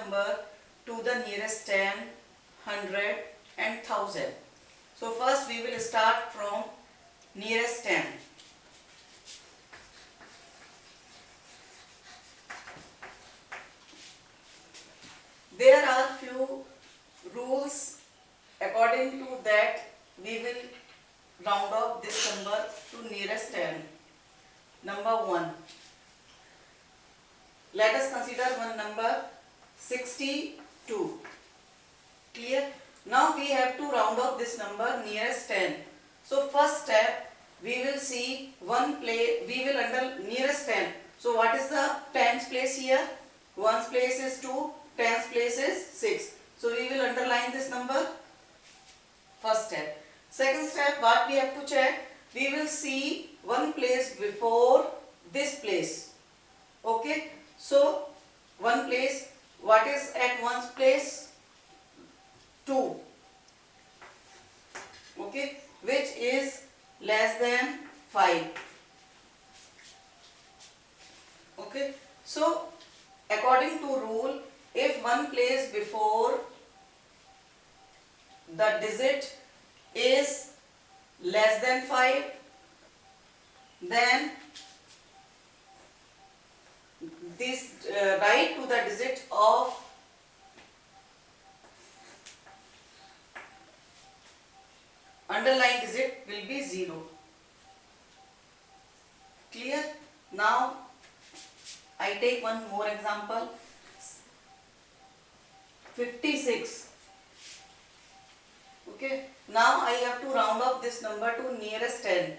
number to the nearest 10, 100 and 1000. So first we will start from nearest 10. There are few rules, according to that we will round off this number to nearest 10. Number 1. Let us consider one number 62. Clear? Now we have to round off this number nearest 10. So first step, we will see one place, we will under nearest 10. So what is the tens place here? Ones place is 2, tens place is 6. So we will underline this number. First step. Second step, what we have to check? We will see one place before this place. Okay? So one place, what is at one's place? 2. Okay? Which is less than 5. Okay? So according to rule, if one place before the digit is less than 5, then this write to the digit of underlying digit will be 0. Clear? Now I take one more example. 56. Okay. Now I have to round up this number to nearest 10.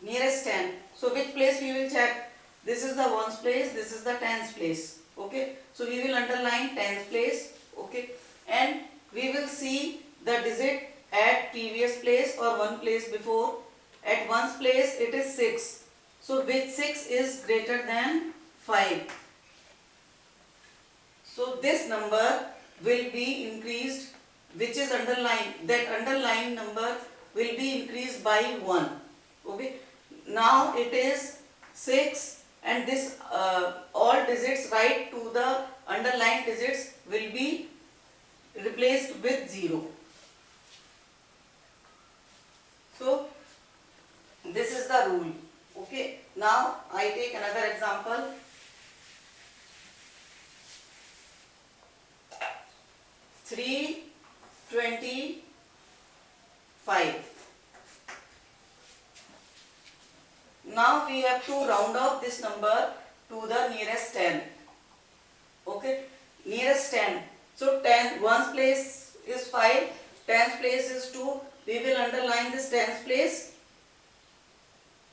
Nearest 10. So which place we will check? This is the ones place, this is the tens place. Okay. So we will underline tens place. Okay. And we will see the digit at previous place or one place before. At ones place it is 6. So which 6 is greater than 5. So this number will be increased, which is underlined. That underlined number will be increased by 1. Okay. Now it is 6 and this all digits right to the underlined digits will be replaced with 0. So this is the rule. Okay. Now I take another example. 325. Now we have to round off this number to the nearest 10. Okay, nearest 10. So 10, ones place is 5, tens place is 2. We will underline this tens place.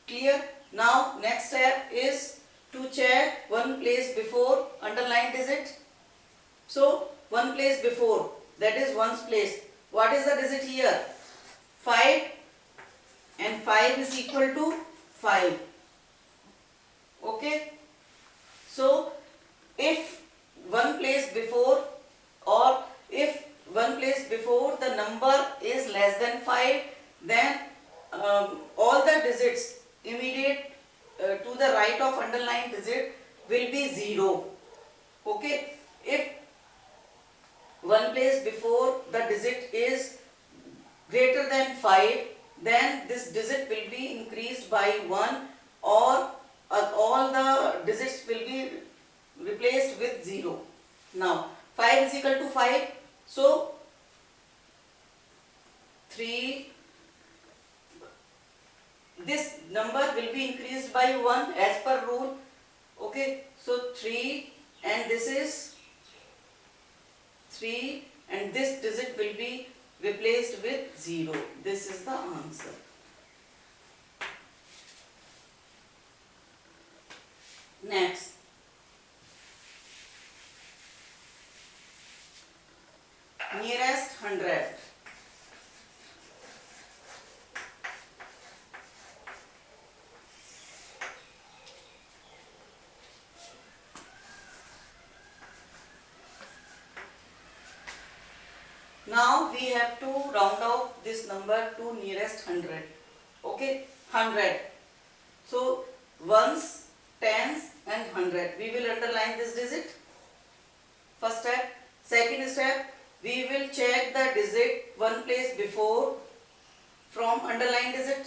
Clear? Now next step is to check one place before underlined digit. So one place before, that is ones place. What is the digit here? 5, and 5 is equal to 5. Okay. So if one place before or if one place before the number is less than 5, then all the digits immediate to the right of underlined digit will be 0. Okay. If one place before the digit is greater than 5, then this digit will be increased by 1 or all the digits will be replaced with 0. Now 5 is equal to 5, so 3, this number will be increased by 1 as per rule. Okay, so 3 and this is 3 and this digit will be replaced with 0. This is the answer. Next, nearest 100. Now we have to round off this number to nearest 100. Okay, 100. So ones, tens and 100. We will underline this digit. First we will check the digit one place before from underlined digit.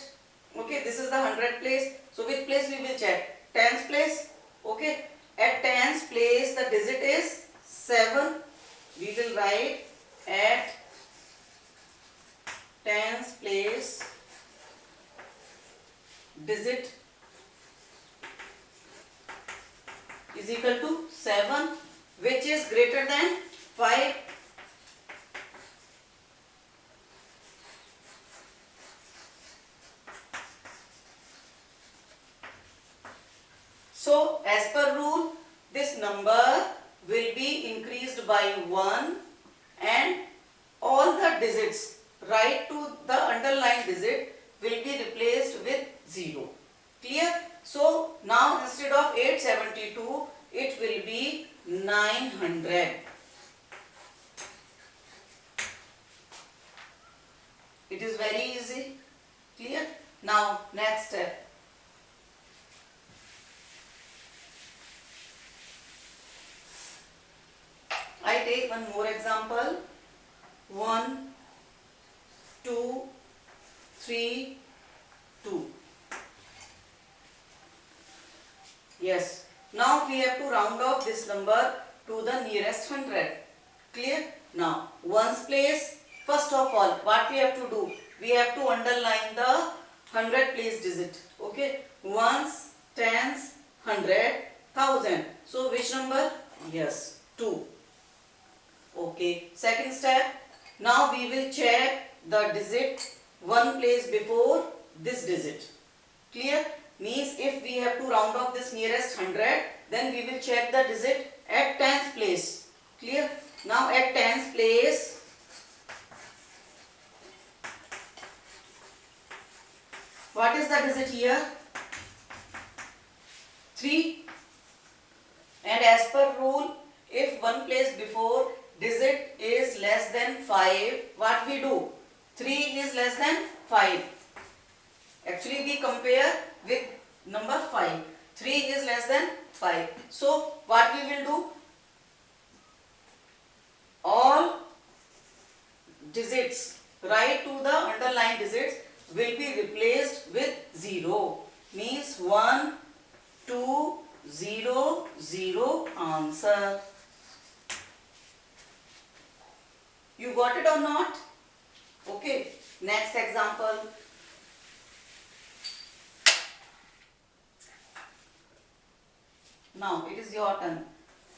Okay, this is the 100 place. So which place we will check? Tens place. Okay, at tens place the digit is 7. We will write at tens place digit is equal to 7, which is greater than 5. So as per rule, this number will be increased by 1 and all the digits right to the underlined digit will be replaced with 0. Clear? So now instead of 872, it will be 900. It is very easy. Clear? Now next step. I take one more example. 1, 2, 3, 2. Yes. Now we have to round off this number to the nearest 100. Clear? Now, ones place, first of all, what we have to do? We have to underline the 100 place digit. Okay? Ones, tens, 100, 1000. So, which number? Yes, 2. Okay. Second step. Now we will check the digit one place before this digit. Clear? Means if we have to round off this nearest 100, then we will check the digit at tens place. Clear? Now at tens place, what is the digit here? 3. And as per rule, if one place before digit is less than 5, what we do? 3 is less than 5. Actually we compare with number 5. 3 is less than 5. So what we will do? All digits right to the underlined digits will be replaced with 0. Means 1, 2, 0, 0 answer. You got it or not? Okay. Next example. Now it is your turn.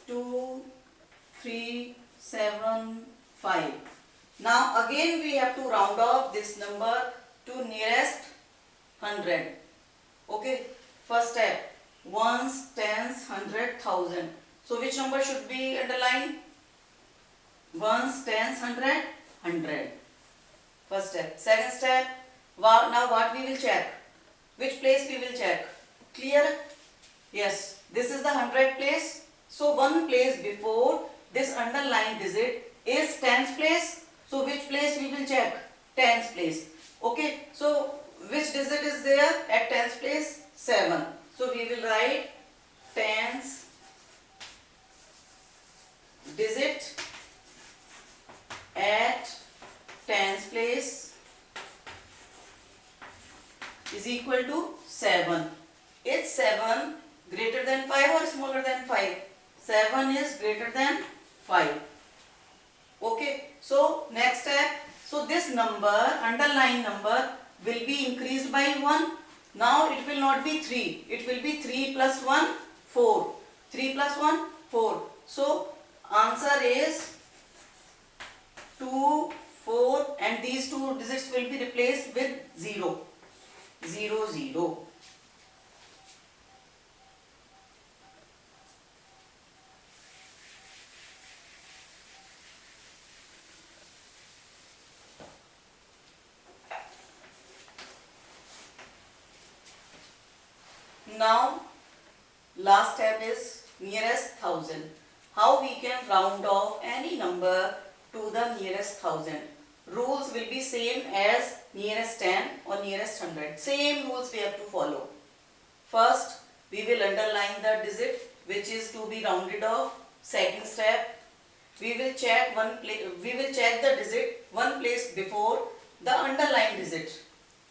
2, 3, 7, 5. Now again we have to round off this number to nearest 100. Okay. First step. Ones, tens, 100, 1000. So which number should be underlined? Ones, tens, 100, 100. First step. Second step. Now what we will check? Which place we will check? Clear? Yes. This is the 100 place. So one place before this underlined digit is tens place. So which place we will check? Tens place. Okay. So which digit is there at tens place? 7. So we will write tens digit at tens place is equal to 7. Is 7 greater than 5 or smaller than 5? 7 is greater than 5. Okay. So next step. So this number, underlying number, will be increased by 1. Now it will not be 3. It will be 3 plus 1, 4. 3 plus 1, 4. So answer is 2, 4, and these two digits will be replaced with 0. 0, 0. Now last step is nearest 1000. How we can round off any number to the nearest 1000. Rules will be same as nearest 10 or nearest 100. Same rules we have to follow. First, we will underline the digit which is to be rounded off. Second step, we will check the digit one place before the underlined digit.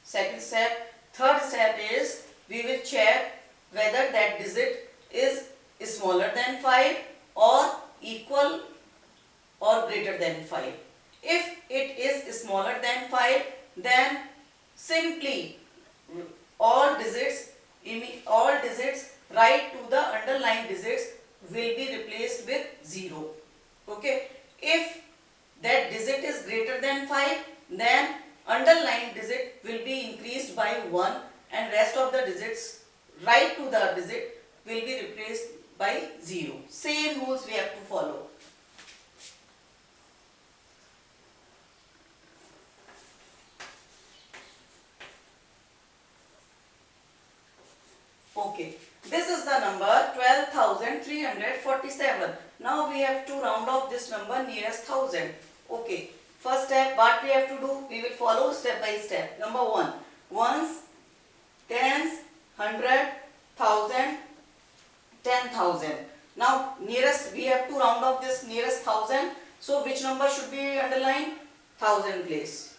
Second step. Third step is we will check whether that digit is smaller than 5 or equal or greater than 5. If it is smaller than 5, then simply all digits right to the underlined digits will be replaced with 0. Okay. If that digit is greater than 5, then underlined digit will be increased by 1 and rest of the digits right to the digit will be replaced by 0. Same rules we have to follow. Okay, this is the number 12,347. Now we have to round off this number nearest 1000. Okay, first step, what we have to do? We will follow step by step. Number 1, ones, tens, 100, 1000, 10,000. Now nearest, we have to round off this nearest 1000. So which number should be underlined? 1000 place.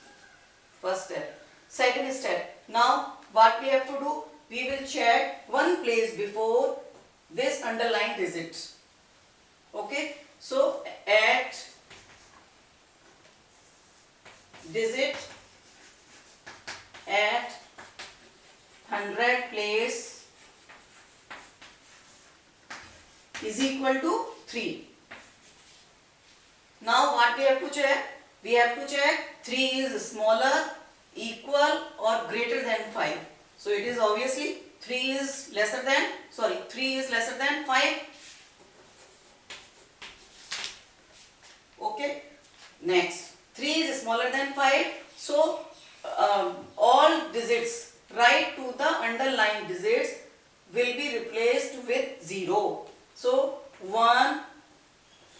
First step. Second step. Now what we have to do? We will check one place before this underlined digit. Okay. So at digit at 100 place is equal to 3. Now what we have to check? We have to check 3 is smaller, equal or greater than 5. So it is obviously 3 is lesser than 5. Okay. Next, 3 is smaller than 5. So all digits right to the underlined digits will be replaced with 0. So 1,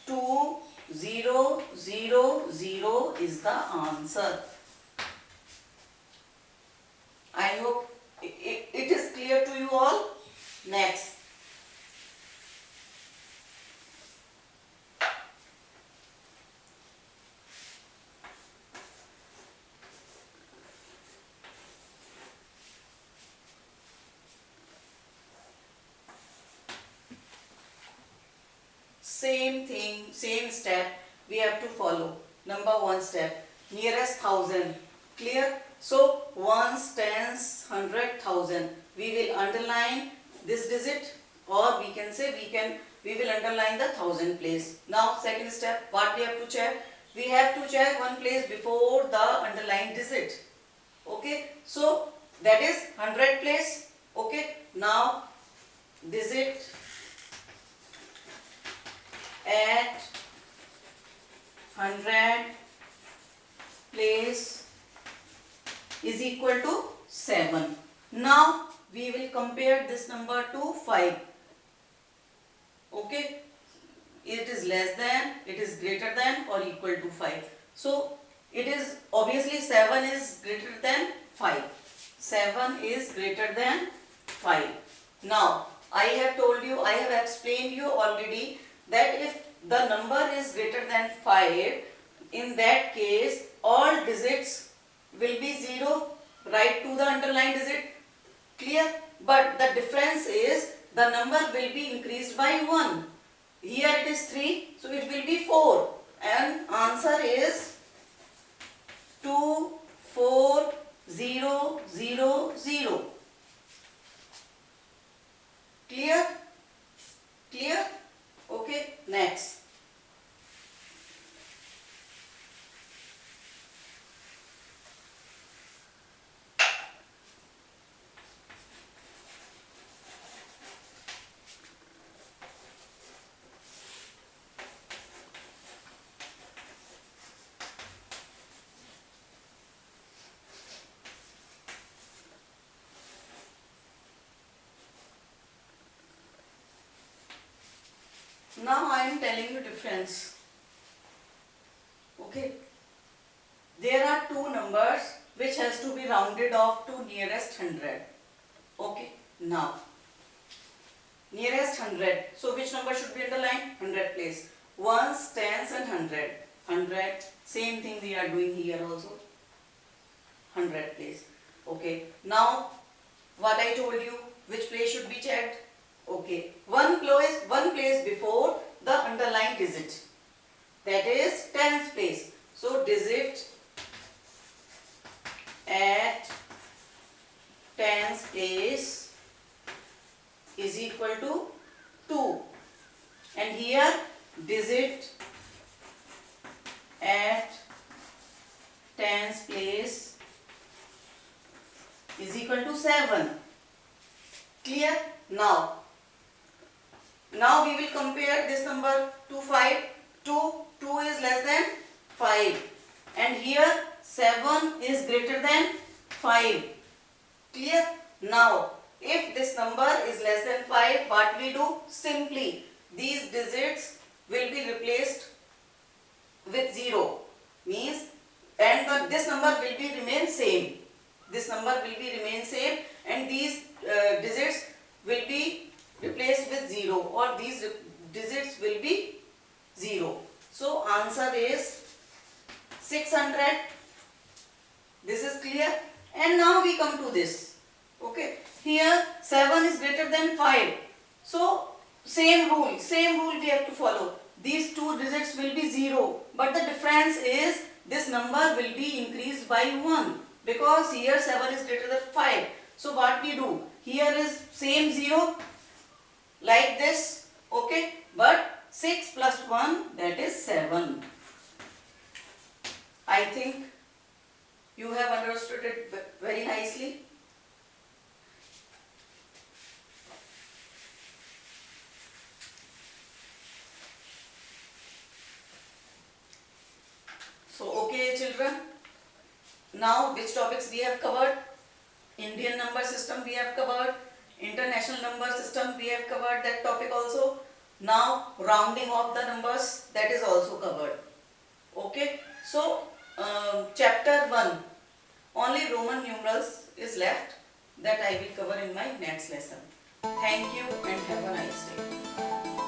2, 0, 0, 0 is the answer. I hope it is clear to you all. Next. Same thing, same step we have to follow. Number 1 step, nearest 1000. Clear? So ones, tens, 100, 1000. We will underline this digit, or we can say we will underline the 1000 place. Now second step, what we have to check? We have to check one place before the underlined digit. Okay, so that is 100 place. Okay, now digit at 100 place is equal to 7. Now we will compare this number to 5. Okay, it is less than, it is greater than or equal to 5. So it is obviously 7 is greater than 5. 7 is greater than 5. Now I have told you, I have explained you already that if the number is greater than 5, in that case all digits will be 0 right to the underlined digit. Clear? But the difference is the number will be increased by 1. Here it is 3, so it will be 4. And answer is 2, 4, 0, 0, 0. Clear? Clear? Okay, next. Now I am telling you difference. Okay. There are two numbers which has to be rounded off to nearest 100. Okay. Now nearest 100. So which number should be underlined? 100 place. ones, tens and hundred. 100, same thing we are doing here also. 100 place. Okay, now what I told you, which place should be checked? Okay, one place before the underlined digit, that is tens place. So digit at tens place is equal to 2, and here digit at tens place is equal to 7. Clear? Now we will compare this number to 5. 2 is less than 5, and here 7 is greater than 5. Clear? Now if this number is less than 5, what we do? Simply these digits will be replaced with 0, means, and this number will be remain same. This number will be remain same, and these digits will be replaced with 0, or these digits will be 0. So answer is 600. This is clear. And now we come to this. Okay, here 7 is greater than 5. So same rule we have to follow. These two digits will be 0, but the difference is this number will be increased by 1, because here 7 is greater than 5. So what we do? Here is same 0 like this. Okay, but 6 plus 1, that is 7. I think you have understood it very nicely. So okay children, now which topics we have covered? Indian number system we have covered, international number system we have covered, that topic also. Now rounding of the numbers, that is also covered. Okay, so chapter 1, only Roman numerals is left, that I will cover in my next lesson. Thank you and have a nice day.